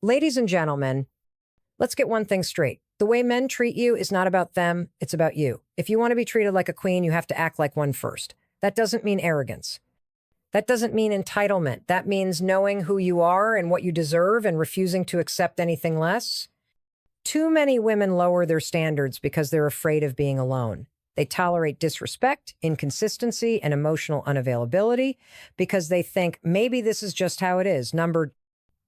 Ladies and gentlemen, let's get one thing straight. The way men treat you is not about them, it's about you. If you want to be treated like a queen, you have to act like one first. That doesn't mean arrogance. That doesn't mean entitlement. That means knowing who you are and what you deserve and refusing to accept anything less. Too many women lower their standards because they're afraid of being alone. They tolerate disrespect, inconsistency, and emotional unavailability because they think maybe this is just how it is.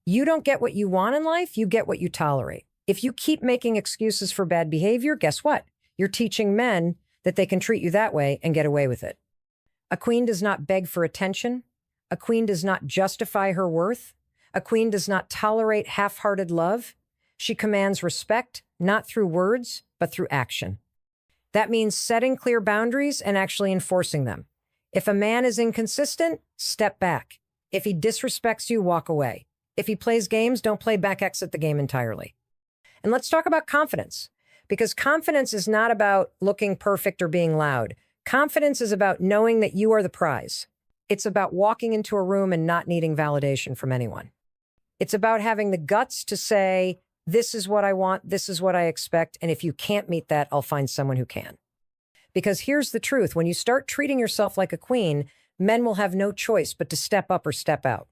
You don't get what you want in life, you get what you tolerate. If you keep making excuses for bad behavior, guess what? You're teaching men that they can treat you that way and get away with it. A queen does not beg for attention. A queen does not justify her worth. A queen does not tolerate half-hearted love. She commands respect, not through words, but through action. That means setting clear boundaries and actually enforcing them. If a man is inconsistent, step back. If he disrespects you, walk away. If he plays games, don't play back, exit the game entirely. And let's talk about confidence, because confidence is not about looking perfect or being loud. Confidence is about knowing that you are the prize. It's about walking into a room and not needing validation from anyone. It's about having the guts to say, this is what I want, this is what I expect, and if you can't meet that, I'll find someone who can. Because here's the truth, when you start treating yourself like a queen, men will have no choice but to step up or step out.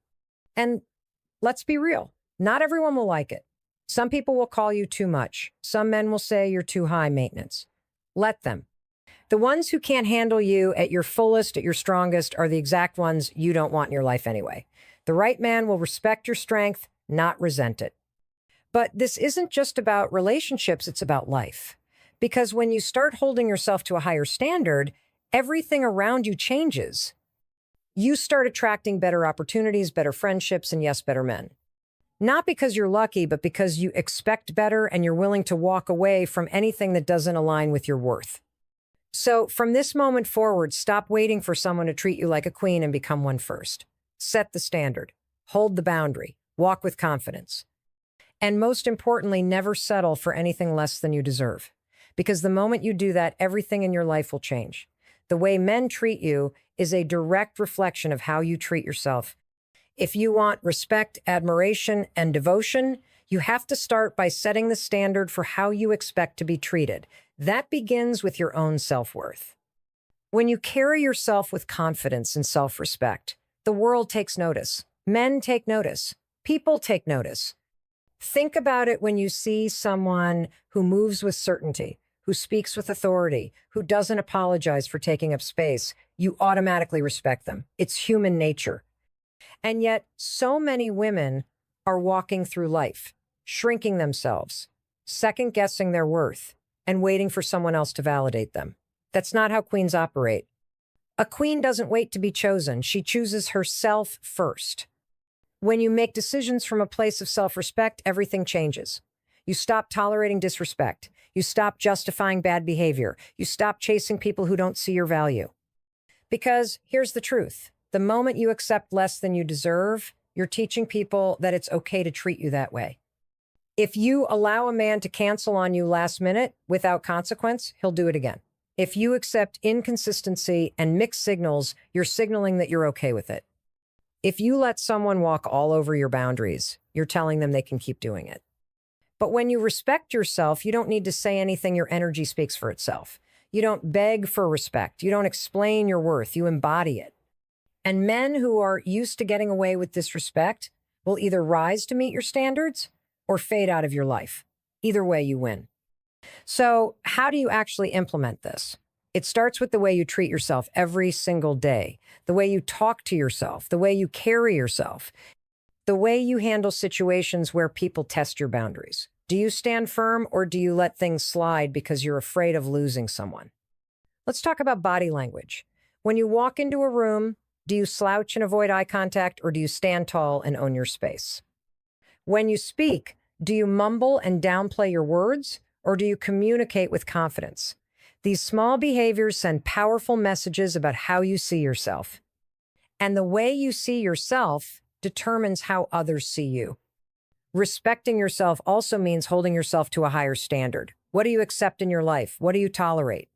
And let's be real, not everyone will like it. Some people will call you too much. Some men will say you're too high maintenance. Let them. The ones who can't handle you at your fullest, at your strongest, are the exact ones you don't want in your life anyway. The right man will respect your strength, not resent it. But this isn't just about relationships, it's about life. Because when you start holding yourself to a higher standard, everything around you changes. You start attracting better opportunities, better friendships, and yes, better men. Not because you're lucky, but because you expect better and you're willing to walk away from anything that doesn't align with your worth. So from this moment forward, stop waiting for someone to treat you like a queen and become one first. Set the standard, hold the boundary, walk with confidence. And most importantly, never settle for anything less than you deserve. Because the moment you do that, everything in your life will change. The way men treat you is a direct reflection of how you treat yourself. If you want respect, admiration, and devotion, you have to start by setting the standard for how you expect to be treated. That begins with your own self-worth. When you carry yourself with confidence and self-respect, the world takes notice. Men take notice. People take notice. Think about it when you see someone who moves with certainty, who speaks with authority, who doesn't apologize for taking up space. You automatically respect them. It's human nature. And yet, so many women are walking through life, shrinking themselves, second-guessing their worth, and waiting for someone else to validate them. That's not how queens operate. A queen doesn't wait to be chosen. She chooses herself first. When you make decisions from a place of self-respect, everything changes. You stop tolerating disrespect. You stop justifying bad behavior. You stop chasing people who don't see your value. Because here's the truth. The moment you accept less than you deserve, you're teaching people that it's okay to treat you that way. If you allow a man to cancel on you last minute without consequence, he'll do it again. If you accept inconsistency and mixed signals, you're signaling that you're okay with it. If you let someone walk all over your boundaries, you're telling them they can keep doing it. But when you respect yourself, you don't need to say anything. Your energy speaks for itself. You don't beg for respect. You don't explain your worth. You embody it. And men who are used to getting away with disrespect will either rise to meet your standards or fade out of your life. Either way, you win. So how do you actually implement this? It starts with the way you treat yourself every single day, the way you talk to yourself, the way you carry yourself, the way you handle situations where people test your boundaries. Do you stand firm or do you let things slide because you're afraid of losing someone? Let's talk about body language. When you walk into a room, do you slouch and avoid eye contact, or do you stand tall and own your space? When you speak, do you mumble and downplay your words, or do you communicate with confidence? These small behaviors send powerful messages about how you see yourself. And the way you see yourself determines how others see you. Respecting yourself also means holding yourself to a higher standard. What do you accept in your life? What do you tolerate?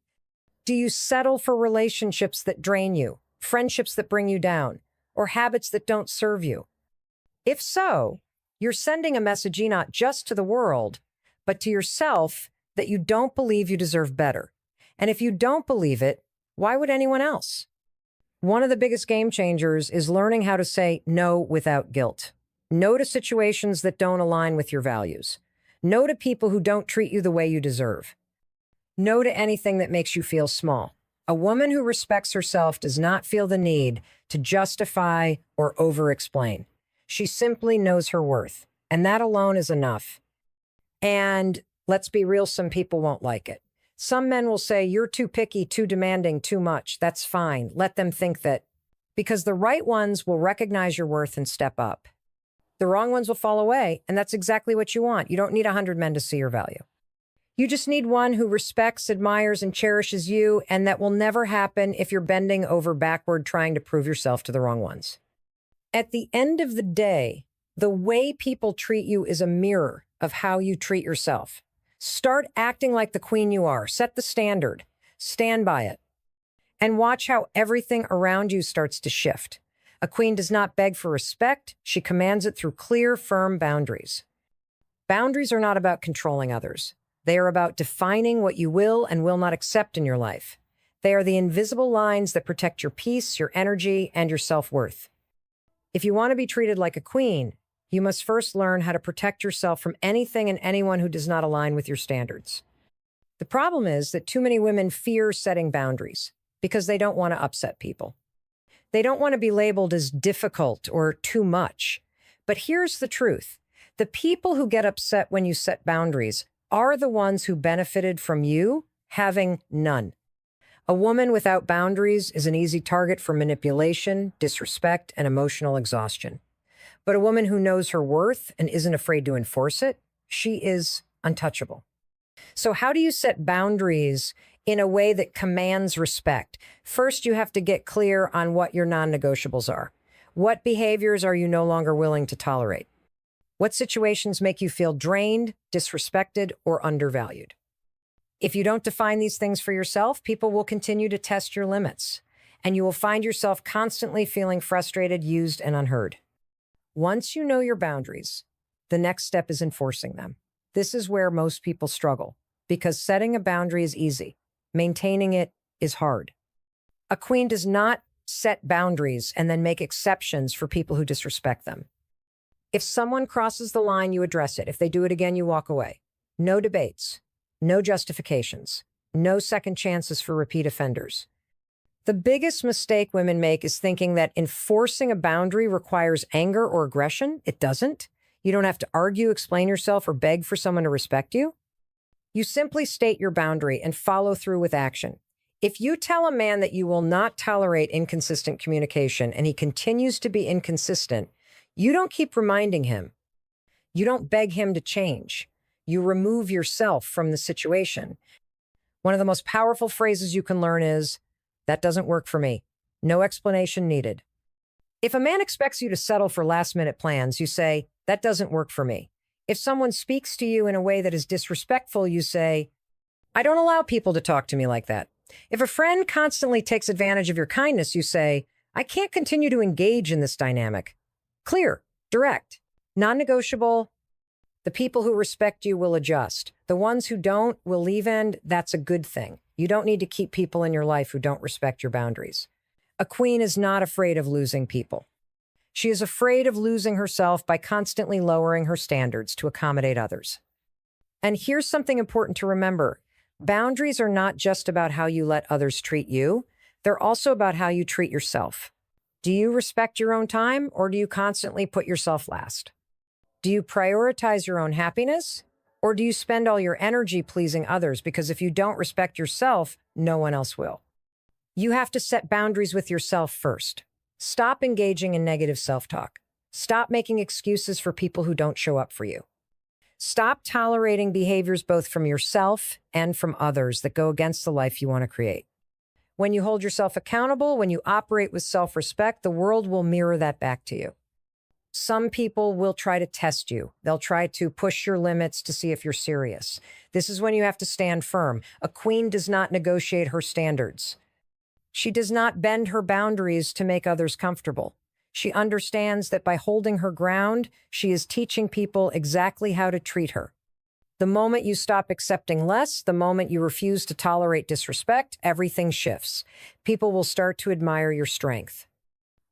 Do you settle for relationships that drain you? Friendships that bring you down, or habits that don't serve you? If so, You're sending a message not just to the world, but to yourself that you don't believe you deserve better. And if you don't believe it, why would anyone else? One of the biggest game changers is learning how to say no without guilt. No to situations that don't align with your values. No to people who don't treat you the way you deserve. No to anything that makes you feel small. A woman who respects herself does not feel the need to justify or over-explain. She simply knows her worth, and that alone is enough. And let's be real, some people won't like it. Some men will say, you're too picky, too demanding, too much. That's fine. Let them think that. Because the right ones will recognize your worth and step up. The wrong ones will fall away, and that's exactly what you want. You don't need 100 men to see your value. You just need one who respects, admires, and cherishes you, and that will never happen if you're bending over backward trying to prove yourself to the wrong ones. At the end of the day, the way people treat you is a mirror of how you treat yourself. Start acting like the queen you are. Set the standard. Stand by it. And watch how everything around you starts to shift. A queen does not beg for respect. She commands it through clear, firm boundaries. Boundaries are not about controlling others. They are about defining what you will and will not accept in your life. They are the invisible lines that protect your peace, your energy, and your self-worth. If you want to be treated like a queen, you must first learn how to protect yourself from anything and anyone who does not align with your standards. The problem is that too many women fear setting boundaries because they don't want to upset people. They don't want to be labeled as difficult or too much. But here's the truth. The people who get upset when you set boundaries are the ones who benefited from you having none. A woman without boundaries is an easy target for manipulation, disrespect, and emotional exhaustion. But a woman who knows her worth and isn't afraid to enforce it, she is untouchable. So how do you set boundaries in a way that commands respect? First, you have to get clear on what your non-negotiables are. What behaviors are you no longer willing to tolerate? What situations make you feel drained, disrespected, or undervalued? If you don't define these things for yourself, people will continue to test your limits, and you will find yourself constantly feeling frustrated, used, and unheard. Once you know your boundaries, the next step is enforcing them. This is where most people struggle, because setting a boundary is easy. Maintaining it is hard. A queen does not set boundaries and then make exceptions for people who disrespect them. If someone crosses the line, you address it. If they do it again, you walk away. No debates, no justifications, no second chances for repeat offenders. The biggest mistake women make is thinking that enforcing a boundary requires anger or aggression. It doesn't. You don't have to argue, explain yourself, or beg for someone to respect you. You simply state your boundary and follow through with action. If you tell a man that you will not tolerate inconsistent communication and he continues to be inconsistent, you don't keep reminding him. You don't beg him to change. You remove yourself from the situation. One of the most powerful phrases you can learn is, "That doesn't work for me. No explanation needed." If a man expects you to settle for last-minute plans, you say, "That doesn't work for me." If someone speaks to you in a way that is disrespectful, you say, "I don't allow people to talk to me like that." If a friend constantly takes advantage of your kindness, you say, "I can't continue to engage in this dynamic." Clear, direct, non-negotiable. The people who respect you will adjust. The ones who don't will leave, and that's a good thing. You don't need to keep people in your life who don't respect your boundaries. A queen is not afraid of losing people. She is afraid of losing herself by constantly lowering her standards to accommodate others. And here's something important to remember. Boundaries are not just about how you let others treat you. They're also about how you treat yourself. Do you respect your own time, or do you constantly put yourself last? Do you prioritize your own happiness, or do you spend all your energy pleasing others? Because if you don't respect yourself, no one else will. You have to set boundaries with yourself first. Stop engaging in negative self-talk. Stop making excuses for people who don't show up for you. Stop tolerating behaviors both from yourself and from others that go against the life you want to create. When you hold yourself accountable, when you operate with self-respect, the world will mirror that back to you. Some people will try to test you. They'll try to push your limits to see if you're serious. This is when you have to stand firm. A queen does not negotiate her standards. She does not bend her boundaries to make others comfortable. She understands that by holding her ground, she is teaching people exactly how to treat her. The moment you stop accepting less, the moment you refuse to tolerate disrespect, everything shifts. People will start to admire your strength.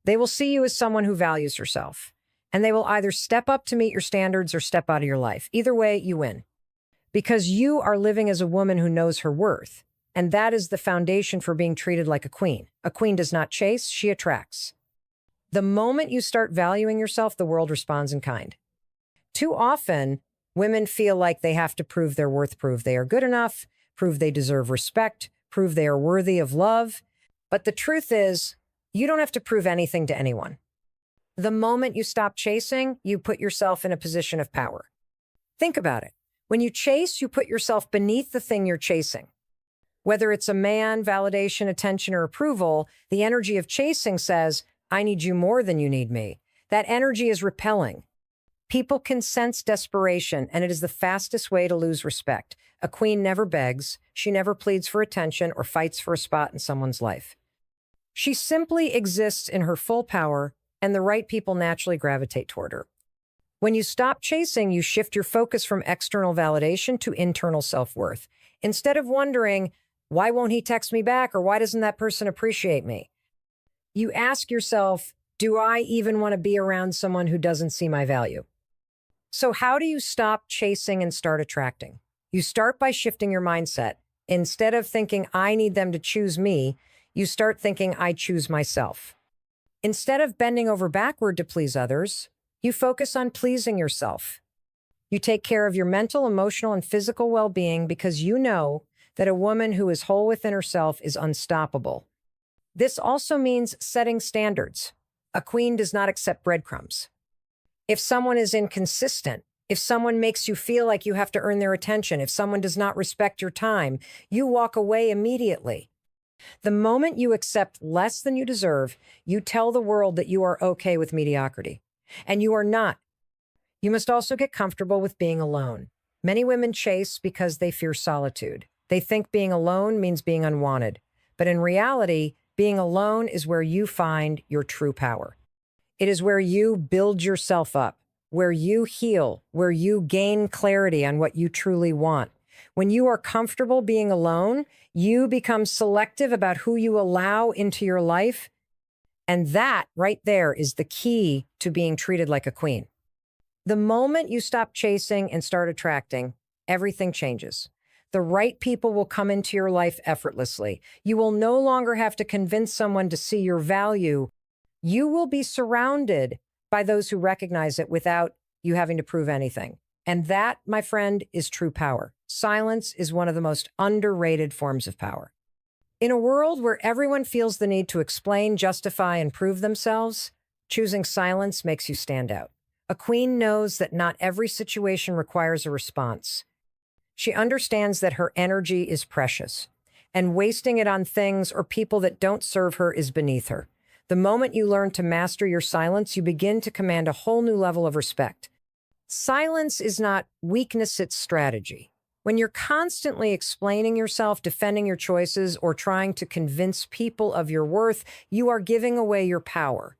They will see you as someone who values herself, and they will either step up to meet your standards or step out of your life. Either way, you win. Because you are living as a woman who knows her worth, and that is the foundation for being treated like a queen. A queen does not chase, she attracts. The moment you start valuing yourself, the world responds in kind. Too often, women feel like they have to prove their worth, prove they are good enough, prove they deserve respect, prove they are worthy of love. But the truth is, you don't have to prove anything to anyone. The moment you stop chasing, you put yourself in a position of power. Think about it. When you chase, you put yourself beneath the thing you're chasing. Whether it's a man, validation, attention, or approval, the energy of chasing says, I need you more than you need me. That energy is repelling. People can sense desperation, and it is the fastest way to lose respect. A queen never begs, she never pleads for attention or fights for a spot in someone's life. She simply exists in her full power, and the right people naturally gravitate toward her. When you stop chasing, you shift your focus from external validation to internal self-worth. Instead of wondering, why won't he text me back, or why doesn't that person appreciate me? You ask yourself, do I even want to be around someone who doesn't see my value? So how do you stop chasing and start attracting? You start by shifting your mindset. Instead of thinking, I need them to choose me, you start thinking, I choose myself. Instead of bending over backward to please others, you focus on pleasing yourself. You take care of your mental, emotional, and physical well-being because you know that a woman who is whole within herself is unstoppable. This also means setting standards. A queen does not accept breadcrumbs. If someone is inconsistent, if someone makes you feel like you have to earn their attention, if someone does not respect your time, you walk away immediately. The moment you accept less than you deserve, you tell the world that you are okay with mediocrity. And you are not. You must also get comfortable with being alone. Many women chase because they fear solitude. They think being alone means being unwanted. But in reality, being alone is where you find your true power. It is where you build yourself up, where you heal, where you gain clarity on what you truly want. When you are comfortable being alone, you become selective about who you allow into your life. And that right there is the key to being treated like a queen. The moment you stop chasing and start attracting, everything changes. The right people will come into your life effortlessly. You will no longer have to convince someone to see your value. You will be surrounded by those who recognize it without you having to prove anything. And that, my friend, is true power. Silence is one of the most underrated forms of power. In a world where everyone feels the need to explain, justify, and prove themselves, choosing silence makes you stand out. A queen knows that not every situation requires a response. She understands that her energy is precious, and wasting it on things or people that don't serve her is beneath her. The moment you learn to master your silence, you begin to command a whole new level of respect. Silence is not weakness, it's strategy. When you're constantly explaining yourself, defending your choices, or trying to convince people of your worth, you are giving away your power.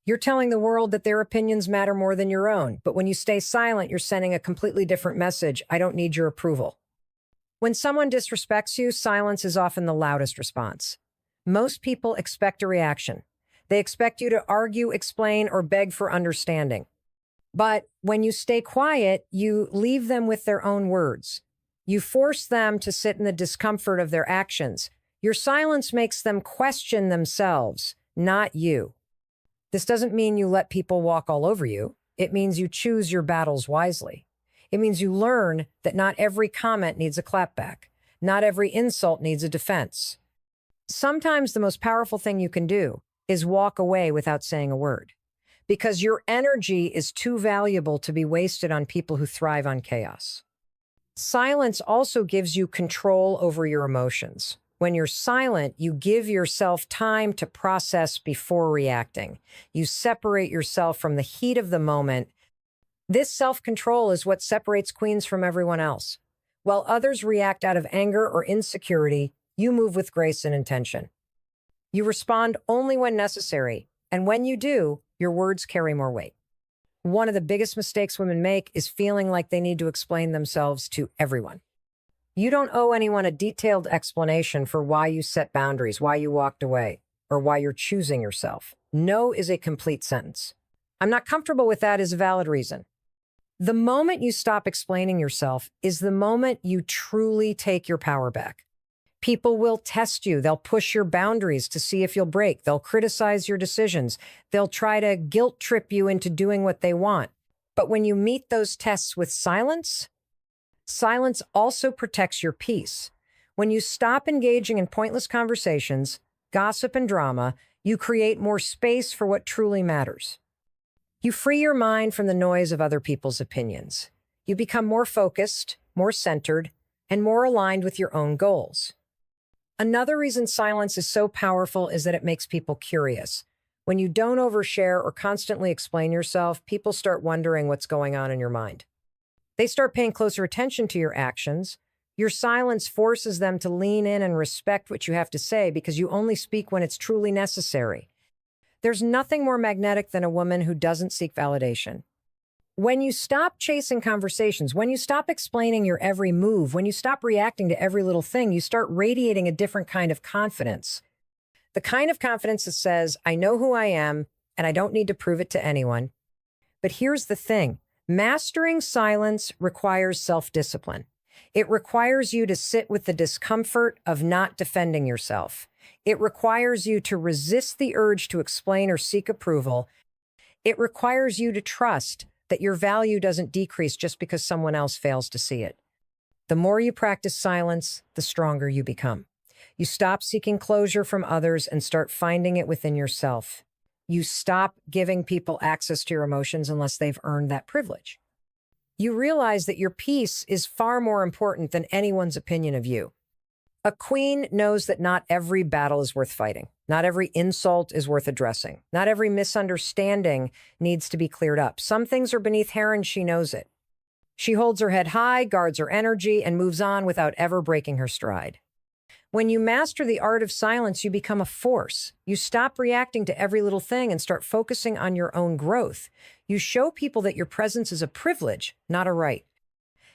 You're telling the world that their opinions matter more than your own, but when you stay silent, you're sending a completely different message. I don't need your approval. When someone disrespects you, silence is often the loudest response. Most people expect a reaction. They expect you to argue, explain, or beg for understanding. But when you stay quiet, you leave them with their own words. You force them to sit in the discomfort of their actions. Your silence makes them question themselves, not you. This doesn't mean you let people walk all over you. It means you choose your battles wisely. It means you learn that not every comment needs a clapback. Not every insult needs a defense. Sometimes the most powerful thing you can do is walk away without saying a word, because your energy is too valuable to be wasted on people who thrive on chaos. Silence also gives you control over your emotions. When you're silent, you give yourself time to process before reacting. You separate yourself from the heat of the moment. This self-control is what separates queens from everyone else. While others react out of anger or insecurity, you move with grace and intention. You respond only when necessary, and when you do, Your words carry more weight. One of the biggest mistakes women make is feeling like they need to explain themselves to everyone. You don't owe anyone a detailed explanation for why you set boundaries, why you walked away, or why you're choosing yourself. No is a complete sentence. I'm not comfortable with that is a valid reason. The moment you stop explaining yourself is the moment you truly take your power back. People will test you. They'll push your boundaries to see if you'll break. They'll criticize your decisions. They'll try to guilt trip you into doing what they want. But when you meet those tests with silence, silence also protects your peace. When you stop engaging in pointless conversations, gossip, and drama, you create more space for what truly matters. You free your mind from the noise of other people's opinions. You become more focused, more centered, and more aligned with your own goals. Another reason silence is so powerful is that it makes people curious. When you don't overshare or constantly explain yourself, people start wondering what's going on in your mind. They start paying closer attention to your actions. Your silence forces them to lean in and respect what you have to say because you only speak when it's truly necessary. There's nothing more magnetic than a woman who doesn't seek validation. When you stop chasing conversations, when you stop explaining your every move, when you stop reacting to every little thing, you start radiating a different kind of confidence. The kind of confidence that says, I know who I am, and I don't need to prove it to anyone. But here's the thing. Mastering silence requires self-discipline. It requires you to sit with the discomfort of not defending yourself. It requires you to resist the urge to explain or seek approval. It requires you to trust that your value doesn't decrease just because someone else fails to see it. The more you practice silence, the stronger you become. You stop seeking closure from others and start finding it within yourself. You stop giving people access to your emotions unless they've earned that privilege. You realize that your peace is far more important than anyone's opinion of you. A queen knows that not every battle is worth fighting. Not every insult is worth addressing. Not every misunderstanding needs to be cleared up. Some things are beneath her and she knows it. She holds her head high, guards her energy, and moves on without ever breaking her stride. When you master the art of silence, you become a force. You stop reacting to every little thing and start focusing on your own growth. You show people that your presence is a privilege, not a right.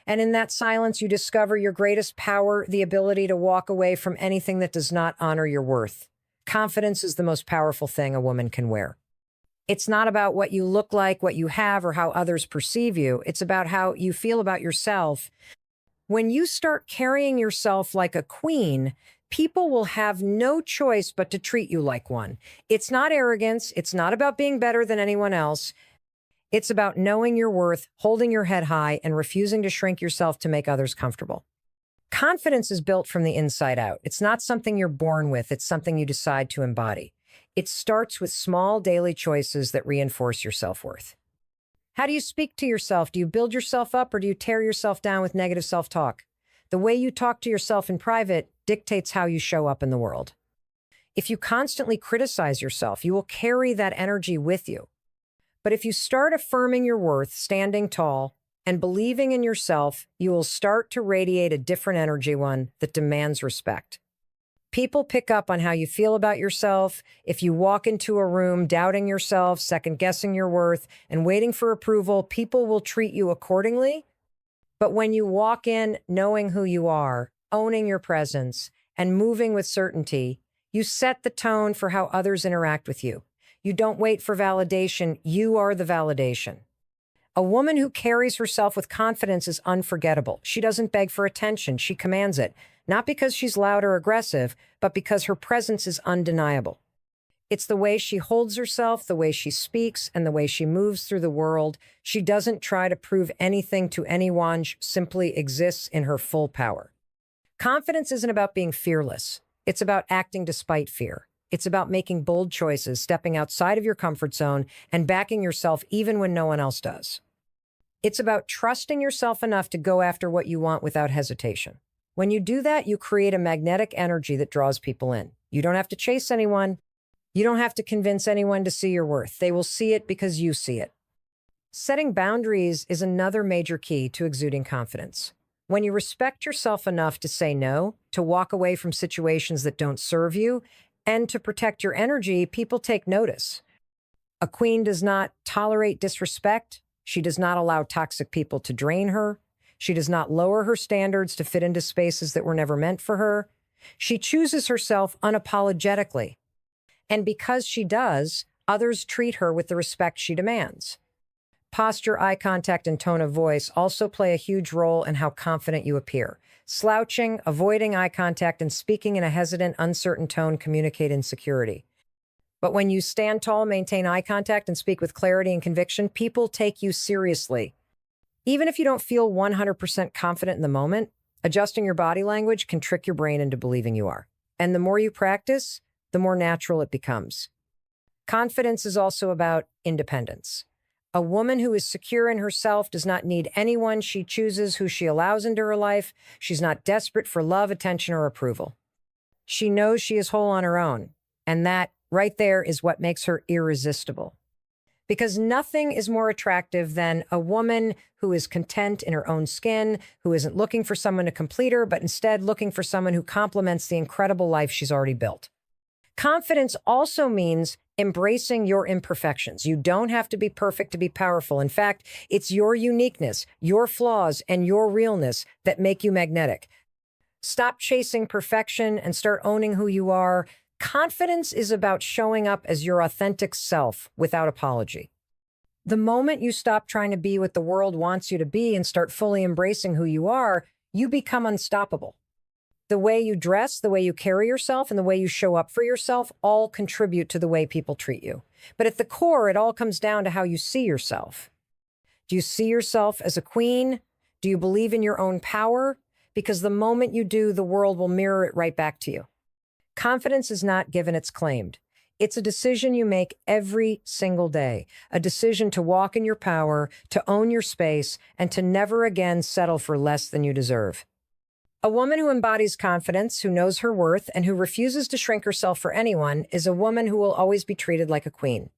And in that silence, you discover your greatest power, the ability to walk away from anything that does not honor your worth. Confidence is the most powerful thing a woman can wear. It's not about what you look like, what you have, or how others perceive you. It's about how you feel about yourself. When you start carrying yourself like a queen, people will have no choice but to treat you like one. It's not arrogance. It's not about being better than anyone else. It's about knowing your worth, holding your head high, and refusing to shrink yourself to make others comfortable. Confidence is built from the inside out. It's not something you're born with. It's something you decide to embody. It starts with small daily choices that reinforce your self-worth. How do you speak to yourself? Do you build yourself up or do you tear yourself down with negative self-talk? The way you talk to yourself in private dictates how you show up in the world. If you constantly criticize yourself, you will carry that energy with you. But if you start affirming your worth, standing tall, and believing in yourself, you will start to radiate a different energy, one that demands respect. People pick up on how you feel about yourself. If you walk into a room doubting yourself, second-guessing your worth, and waiting for approval, people will treat you accordingly. But when you walk in knowing who you are, owning your presence, and moving with certainty, you set the tone for how others interact with you. You don't wait for validation. You are the validation. A woman who carries herself with confidence is unforgettable. She doesn't beg for attention. She commands it, not because she's loud or aggressive, but because her presence is undeniable. It's the way she holds herself, the way she speaks, and the way she moves through the world. She doesn't try to prove anything to anyone. She simply exists in her full power. Confidence isn't about being fearless. It's about acting despite fear. It's about making bold choices, stepping outside of your comfort zone, and backing yourself even when no one else does. It's about trusting yourself enough to go after what you want without hesitation. When you do that, you create a magnetic energy that draws people in. You don't have to chase anyone. You don't have to convince anyone to see your worth. They will see it because you see it. Setting boundaries is another major key to exuding confidence. When you respect yourself enough to say no, to walk away from situations that don't serve you, and to protect your energy, people take notice. A queen does not tolerate disrespect. She does not allow toxic people to drain her. She does not lower her standards to fit into spaces that were never meant for her. She chooses herself unapologetically. And because she does, others treat her with the respect she demands. Posture, eye contact, and tone of voice also play a huge role in how confident you appear. Slouching, avoiding eye contact, and speaking in a hesitant, uncertain tone communicate insecurity. But when you stand tall, maintain eye contact, and speak with clarity and conviction, people take you seriously. Even if you don't feel 100% confident in the moment, adjusting your body language can trick your brain into believing you are. And the more you practice, the more natural it becomes. Confidence is also about independence. A woman who is secure in herself does not need anyone. She chooses who she allows into her life. She's not desperate for love, attention, or approval. She knows she is whole on her own, and that right there is what makes her irresistible. Because nothing is more attractive than a woman who is content in her own skin, who isn't looking for someone to complete her, but instead looking for someone who complements the incredible life she's already built. Confidence also means embracing your imperfections. You don't have to be perfect to be powerful. In fact, it's your uniqueness, your flaws, and your realness that make you magnetic. Stop chasing perfection and start owning who you are. Confidence is about showing up as your authentic self without apology. The moment you stop trying to be what the world wants you to be and start fully embracing who you are, you become unstoppable. The way you dress, the way you carry yourself, and the way you show up for yourself all contribute to the way people treat you. But at the core, it all comes down to how you see yourself. Do you see yourself as a queen? Do you believe in your own power? Because the moment you do, the world will mirror it right back to you. Confidence is not given, it's claimed. It's a decision you make every single day, a decision to walk in your power, to own your space, and to never again settle for less than you deserve. A woman who embodies confidence, who knows her worth, and who refuses to shrink herself for anyone is a woman who will always be treated like a queen.